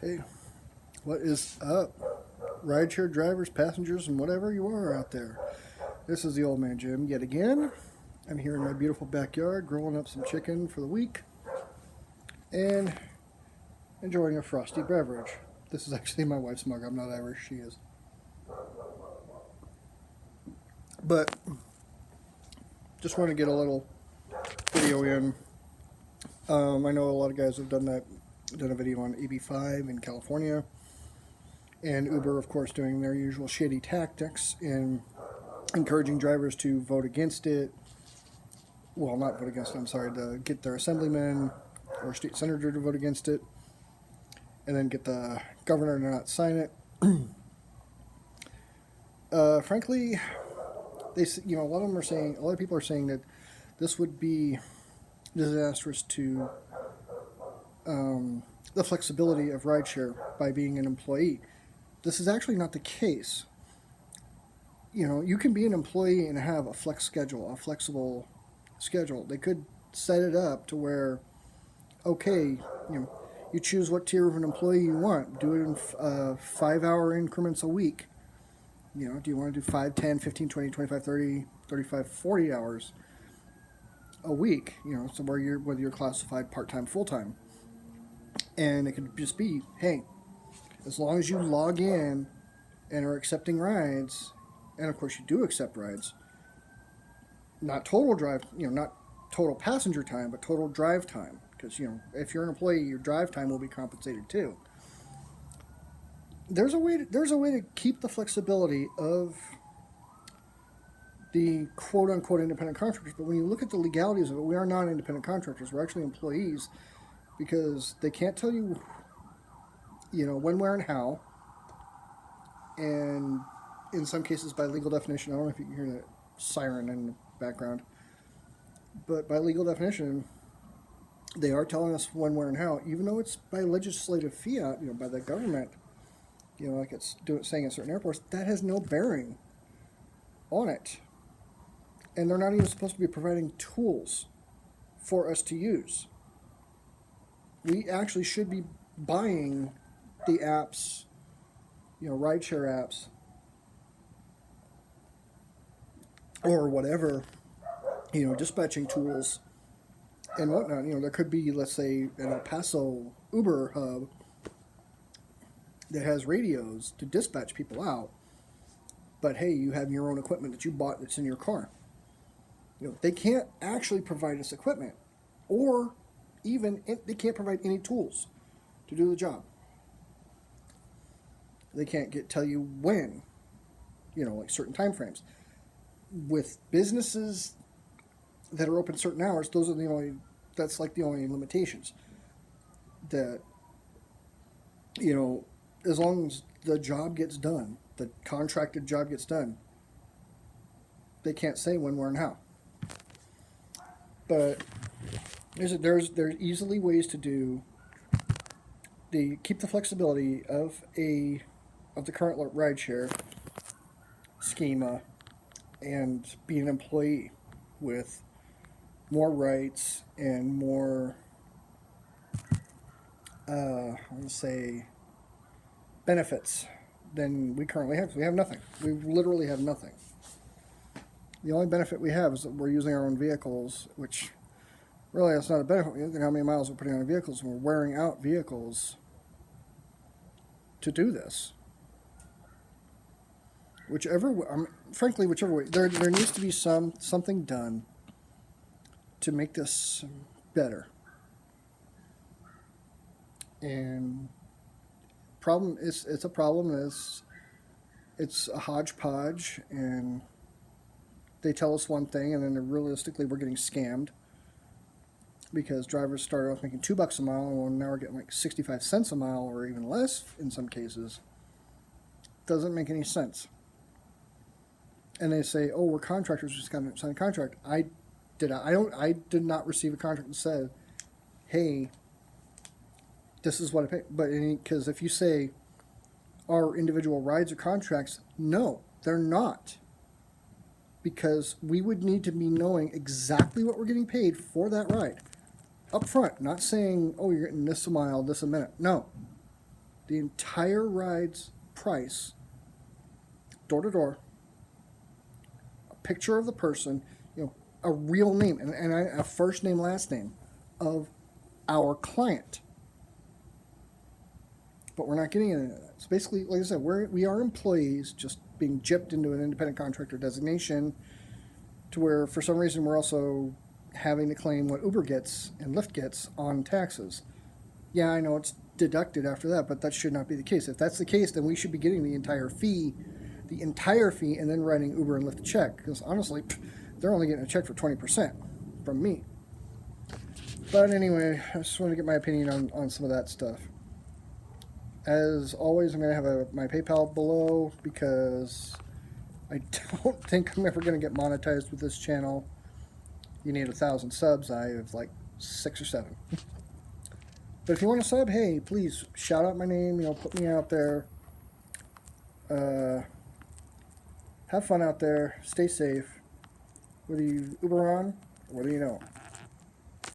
Hey, what is up? Rideshare drivers, passengers, and whatever you are out there. This is the old man Jim yet again. I'm here in my beautiful backyard grilling up some chicken for the week and enjoying a frosty beverage. This is actually my wife's mug. I'm not Irish, she is. But just want to get a little video in. I know a lot of guys have done a video on AB5 in California, and Uber, of course, doing their usual shady tactics in encouraging drivers to vote against it. Well, not vote against it, I'm sorry, to get their assemblyman or state senator to vote against it, and then get the governor to not sign it. Frankly, a lot of them are saying, a lot of people are saying that this would be disastrous to the flexibility of rideshare by being an employee. This is actually not the case. You can be an employee and have a flexible schedule. They could set it up to where, okay, you choose what tier of an employee you want. Do it in 5-hour increments a week. Do you want to do 5, 10, 15, 20, 25, 30, 35, 40 hours a week? So whether you're classified part-time, full-time. And it could just be, hey, as long as you log in and are accepting rides, and of course you do accept rides, not total passenger time, but total drive time. Because, if you're an employee, your drive time will be compensated too. There's a way to keep the flexibility of the quote-unquote independent contractors, but when you look at the legalities of it, we are not independent contractors. We're actually employees, because they can't tell you, when, where, and how. And in some cases, by legal definition, I don't know if you can hear that siren in the background, but by legal definition, they are telling us when, where, and how, even though it's by legislative fiat, by the government, like it's saying in certain airports, that has no bearing on it. And they're not even supposed to be providing tools for us to use. We actually should be buying the apps, rideshare apps, or whatever, dispatching tools and whatnot. There could be, let's say, an El Paso Uber hub that has radios to dispatch people out, but hey, you have your own equipment that you bought that's in your car. They can't actually provide us equipment, or even they can't provide any tools to do the job. They can't tell you when, like certain time frames. With businesses that are open certain hours, that's like the only limitations. That, as long as the job gets done, the contracted job gets done, they can't say when, where, and how. But there's easily ways to keep the flexibility of the current rideshare schema and be an employee with more rights and more, benefits than we currently have. We have nothing. We literally have nothing. The only benefit we have is that we're using our own vehicles, which really that's not a benefit. Look at how many miles we're putting on vehicles, and we're wearing out vehicles to do this. Frankly, whichever way, there needs to be something done to make this better. And it's a problem. It's a hodgepodge, and they tell us one thing, and then realistically we're getting scammed, because drivers started off making $2 a mile, and now we're getting like 65 cents a mile, or even less in some cases. Doesn't make any sense. And they say, "Oh, we're contractors, just got to sign a contract." I did not receive a contract that said, "Hey, this is what I pay." But because if you say our individual rides or contracts, no, they're not. Because we would need to be knowing exactly what we're getting paid for that ride up front, not saying, "Oh, you're getting this a mile, this a minute." No, the entire ride's price, door to door, a picture of the person, a real name, and a first name, last name of our client. But we're not getting into that. So basically, like I said, we are employees just being gypped into an independent contractor designation, to where for some reason we're also having to claim what Uber gets and Lyft gets on taxes. Yeah, I know it's deducted after that, but that should not be the case. If that's the case, then we should be getting the entire fee, and then writing Uber and Lyft a check. Because honestly, they're only getting a check for 20% from me. But anyway, I just wanted to get my opinion on some of that stuff. As always, I'm going to have my PayPal below, because I don't think I'm ever going to get monetized with this channel. You need 1,000 subs. I have like 6 or 7. But if you want to sub, hey, please shout out my name. Put me out there. Have fun out there. Stay safe. Whether you Uber on, or whether you don't.